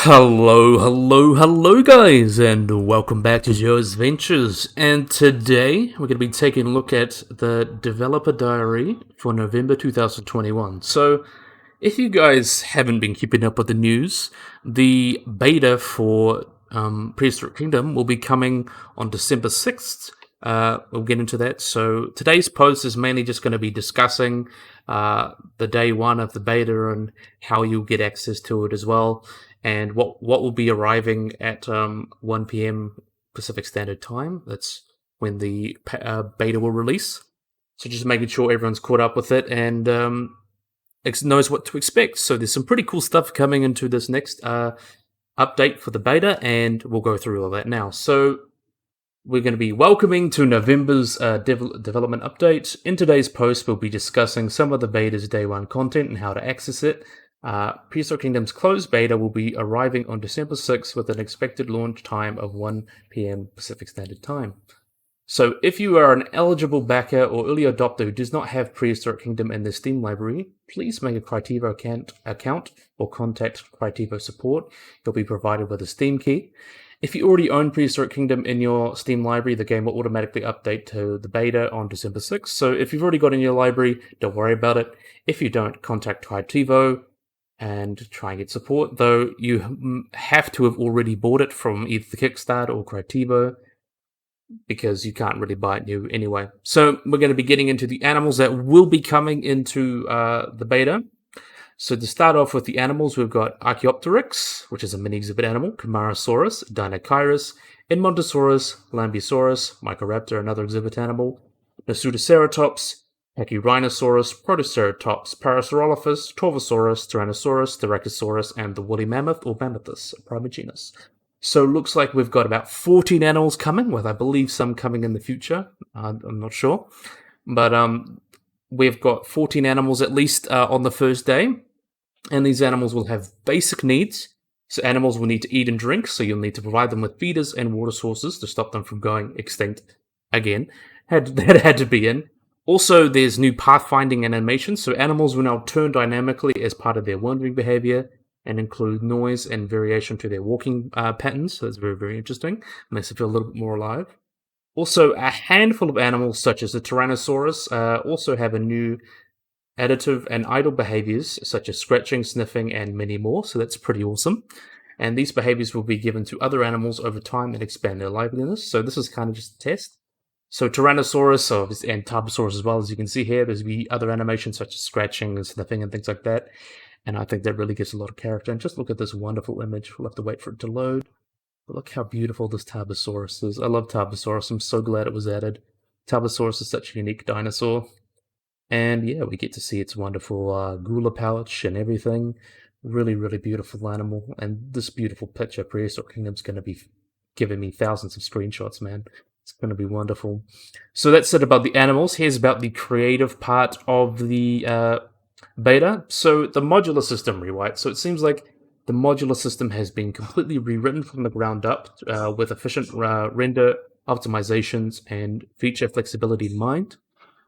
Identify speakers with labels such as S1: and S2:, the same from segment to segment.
S1: Hello guys, and welcome back to Joe's Ventures. And today we're going to be taking a look at the developer diary for November 2021. So, if you guys haven't been keeping up with the news, the beta for Prehistoric Kingdom will be coming on December 6th. We'll get into that. So today's post is mainly just going to be discussing the day one of the beta and how you'll get access to it as well, and what will be arriving at 1 p.m. Pacific Standard Time. That's when the beta will release. So just making sure everyone's caught up with it and knows what to expect. So there's some pretty cool stuff coming into this next update for the beta, and we'll go through all that now. So we're going to be welcoming to November's development update. In today's post, we'll be discussing some of the beta's day one content and how to access it. Prehistoric Kingdom's closed beta will be arriving on December 6th with an expected launch time of 1 p.m. Pacific Standard Time. So if you are an eligible backer or early adopter who does not have Prehistoric Kingdom in their Steam library, please make a Crytevo account or contact Crytevo support. You'll be provided with a Steam key. If you already own Prehistoric Kingdom in your Steam library, the game will automatically update to the beta on December 6th. So if you've already got it in your library, don't worry about it. If you don't, contact Crytevo and try and get support, though you have to have already bought it from either the Kickstarter or Crytevo, because you can't really buy it new anyway. So we're going to be getting into the animals that will be coming into the beta. So to start off with the animals, we've got Archaeopteryx, which is a mini exhibit animal, Camarasaurus, Dinochirus, Edmontosaurus, Lambeosaurus, Microraptor, another exhibit animal, Nasutoceratops, Pachyrhinosaurus, Protoceratops, Parasaurolophus, Torvosaurus, Tyrannosaurus, Styracosaurus, and the woolly mammoth or Mammothus primogenus. So it looks like we've got about 14 animals coming, with I believe some coming in the future. I'm not sure. But we've got 14 animals at least on the first day. And these animals will have basic needs. So animals will need to eat and drink, so you'll need to provide them with feeders and water sources to stop them from going extinct again. That had to be in. Also, there's new pathfinding animations, so animals will now turn dynamically as part of their wandering behavior and include noise and variation to their walking patterns. So that's very, very interesting. Makes it feel a little bit more alive. Also, a handful of animals, such as the Tyrannosaurus, also have a new additive and idle behaviors, such as scratching, sniffing, and many more. So that's pretty awesome. And these behaviors will be given to other animals over time and expand their liveliness. So this is kind of just a test. So Tyrannosaurus and Tarbosaurus as well, as you can see here, there's be other animations such as scratching and sniffing and things like that. And I think that really gives a lot of character. And just look at this wonderful image. We'll have to wait for it to load. But look how beautiful this Tarbosaurus is. I love Tarbosaurus. I'm so glad it was added. Tarbosaurus is such a unique dinosaur. And yeah, we get to see its wonderful gula pouch and everything. Really, really beautiful animal. And this beautiful picture, Prehistoric Kingdom's going to be giving me thousands of screenshots, man. It's going to be wonderful. So that's it about the animals. Here's about the creative part of the beta. So the modular system rewrite. So it seems like the modular system has been completely rewritten from the ground up with efficient render optimizations and feature flexibility in mind.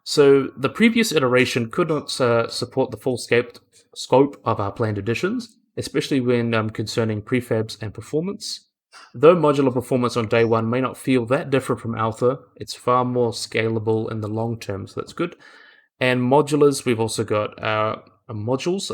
S1: So the previous iteration could not support the full scope of our planned additions, especially when concerning prefabs and performance. Though modular performance on day one may not feel that different from alpha, it's far more scalable in the long term, so that's good. And modulars, we've also got modules.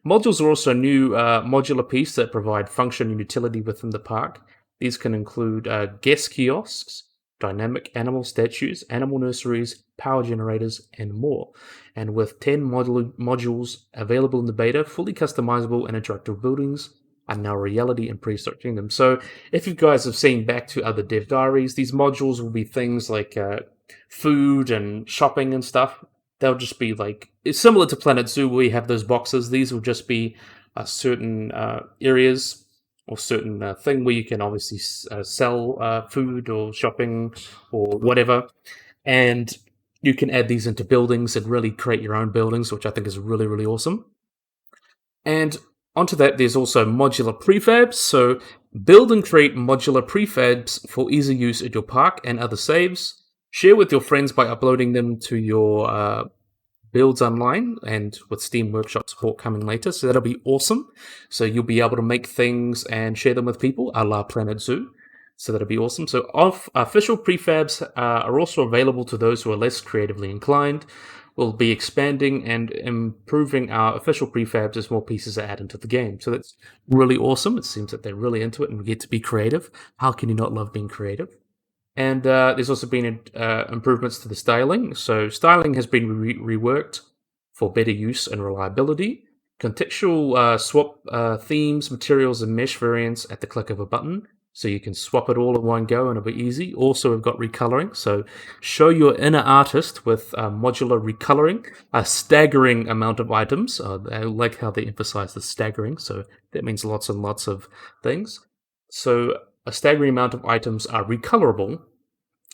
S1: Modules are also a new modular piece that provide function and utility within the park. These can include guest kiosks, dynamic animal statues, animal nurseries, power generators, and more. And with 10 modules available in the beta, fully customizable and interactive buildings are now a reality in Prehistoric Kingdom. So if you guys have seen back to other dev diaries, these modules will be things like food and shopping and stuff. They'll just be like, it's similar to Planet Zoo where you have those boxes. These will just be certain areas or certain thing where you can obviously sell food or shopping or whatever. And you can add these into buildings and really create your own buildings, which I think is really, really awesome. And onto that, there's also modular prefabs. So build and create modular prefabs for easy use at your park and other saves. Share with your friends by uploading them to your builds online, and with Steam Workshop support coming later, so that'll be awesome. So you'll be able to make things and share them with people, a la Planet Zoo. So that'll be awesome. So official prefabs are also available to those who are less creatively inclined. We'll be expanding and improving our official prefabs as more pieces are added into the game. So that's really awesome. It seems that they're really into it and we get to be creative. How can you not love being creative? And there's also been improvements to the styling. So styling has been reworked for better use and reliability. Contextual swap themes, materials, and mesh variants at the click of a button. So you can swap it all in one go and it'll be easy. Also, we've got recoloring. So show your inner artist with modular recoloring. A staggering amount of items. I like how they emphasize the staggering. So that means lots and lots of things. So a staggering amount of items are recolorable,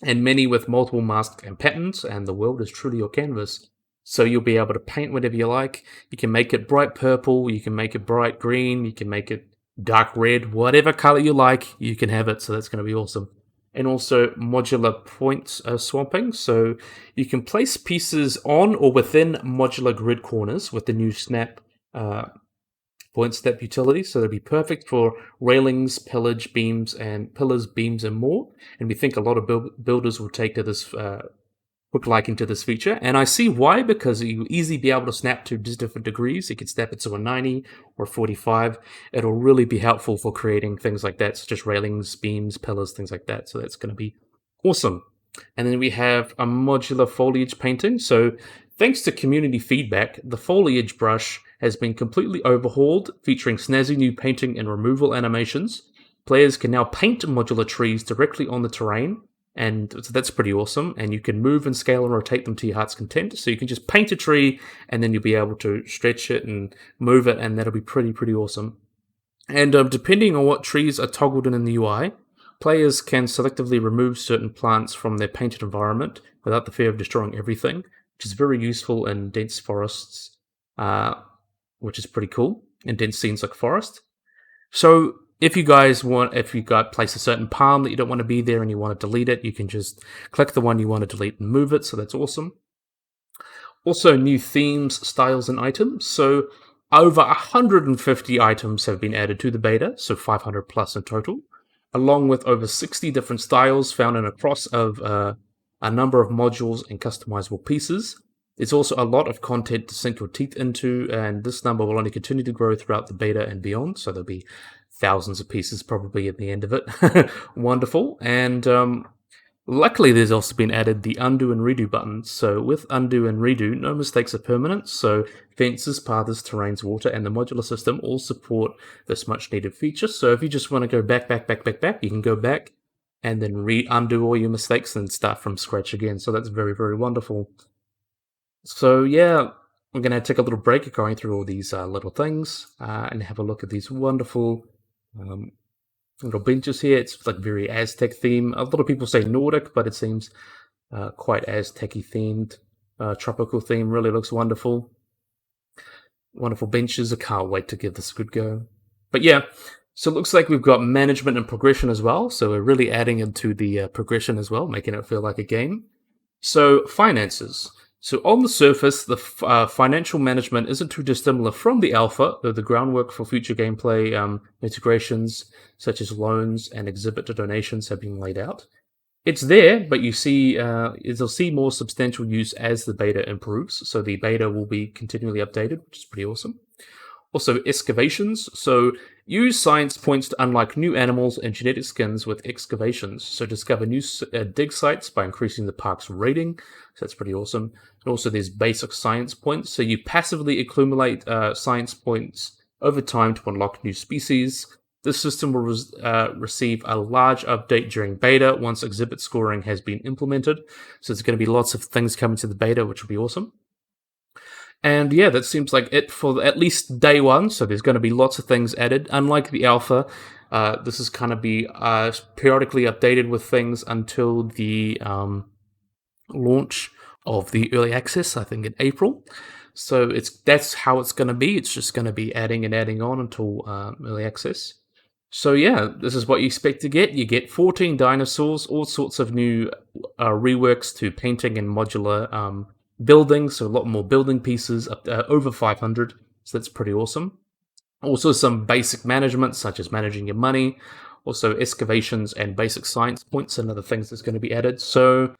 S1: and many with multiple masks and patterns, and the world is truly your canvas. So you'll be able to paint whatever you like. You can make it bright purple, you can make it bright green, you can make it dark red, whatever color you like, you can have it, so that's going to be awesome. And also modular point swapping, so you can place pieces on or within modular grid corners with the new snap point step utility, so they'll be perfect for railings, pillars, beams, and more. And we think a lot of builders will take to this hook liking to this feature, and I see why, because you easily be able to snap to different degrees. You can snap it to a 90 or 45. It'll really be helpful for creating things like that, such as railings, beams, pillars, things like that. So that's going to be awesome. And then we have a modular foliage painting. So thanks to community feedback, the Foliage Brush has been completely overhauled, featuring snazzy new painting and removal animations. Players can now paint modular trees directly on the terrain, and so that's pretty awesome. And you can move and scale and rotate them to your heart's content. So you can just paint a tree, and then you'll be able to stretch it and move it, and that'll be pretty awesome. And depending on what trees are toggled in the UI, players can selectively remove certain plants from their painted environment without the fear of destroying everything, which is very useful in dense forests, which is pretty cool, in dense scenes like forest. So if you got place a certain palm that you don't want to be there and you want to delete it, you can just click the one you want to delete and move it, so that's awesome. Also, new themes, styles, and items. So over 150 items have been added to the beta, so 500 plus in total, along with over 60 different styles found in a cross of a number of modules and customizable pieces. There's also a lot of content to sink your teeth into, and this number will only continue to grow throughout the beta and beyond, so there'll be thousands of pieces probably at the end of it. Wonderful. And luckily, there's also been added the undo and redo buttons. So with undo and redo, no mistakes are permanent. So fences, paths, terrains, water, and the modular system all support this much needed feature. So if you just want to go back, you can go back and then undo all your mistakes and start from scratch again. So that's very wonderful. So yeah, I'm going to take a little break going through all these little things and have a look at these wonderful little benches here. It's like very Aztec theme. A lot of people say Nordic, but it seems quite Aztec-y themed. Tropical theme, really looks wonderful. Wonderful benches. I can't wait to give this a good go. But yeah, so it looks like we've got management and progression as well. So we're really adding into the progression as well, making it feel like a game. So finances. So on the surface, the financial management isn't too dissimilar from the alpha, though the groundwork for future gameplay integrations, such as loans and exhibit donations, have been laid out. It's there, but you see, you'll see more substantial use as the beta improves. So the beta will be continually updated, which is pretty awesome. Also, excavations. So use science points to unlock new animals and genetic skins with excavations. So discover new dig sites by increasing the park's rating. So that's pretty awesome. And also, there's basic science points. So you passively accumulate science points over time to unlock new species. This system will receive a large update during beta once exhibit scoring has been implemented. So there's going to be lots of things coming to the beta, which will be awesome. And yeah, that seems like it for at least day one. So there's going to be lots of things added. Unlike the alpha, this is going to be periodically updated with things until the launch of the early access, I think in April. So that's how it's going to be. It's just going to be adding and adding on until early access. So yeah, this is what you expect to get. You get 14 dinosaurs, all sorts of new reworks to painting and modular building, so a lot more building pieces, over 500, so that's pretty awesome. Also some basic management, such as managing your money, also excavations and basic science points and other things that's going to be added. So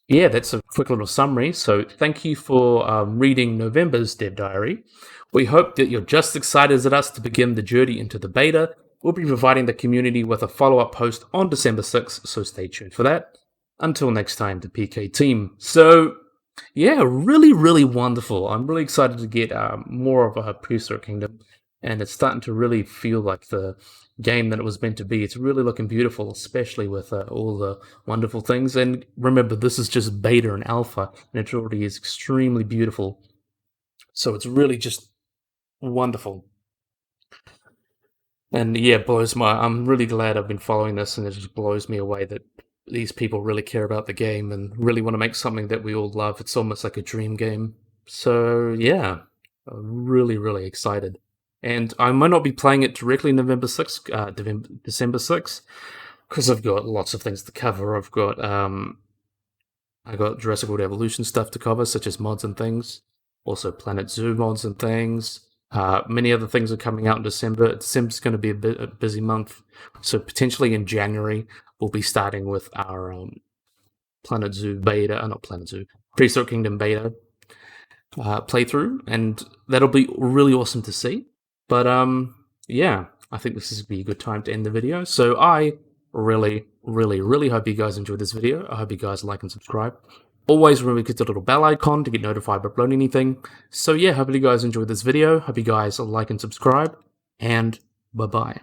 S1: yeah, that's a quick little summary. So thank you for reading November's Dev Diary. We hope that you're just excited as us to begin the journey into the beta. We'll be providing the community with a follow-up post on December 6th, so stay tuned for that. Until next time, the PK team. So yeah, really, really wonderful. I'm really excited to get more of a Prehistoric Kingdom, and it's starting to really feel like the game that it was meant to be. It's really looking beautiful, especially with all the wonderful things. And remember, this is just beta and alpha, and it already is extremely beautiful. So it's really just wonderful. And yeah, I'm really glad I've been following this, and it just blows me away that these people really care about the game and really want to make something that we all love. It's almost like a dream game. So yeah, I'm really, really excited. And I might not be playing it directly December 6th, because I've got lots of things to cover. I got Jurassic World Evolution stuff to cover, such as mods and things. Also Planet Zoo mods and things. Many other things are coming out in December. December's going to be a busy month. So potentially in January, we'll be starting with our Planet Zoo beta, not Planet Zoo, Prehistoric Kingdom beta playthrough. And that'll be really awesome to see. But yeah, I think this is be a good time to end the video. So I really, really, really hope you guys enjoyed this video. I hope you guys like and subscribe. Always remember to click the little bell icon to get notified by uploading anything. So yeah, hope you guys enjoyed this video. Hope you guys like and subscribe. And bye-bye.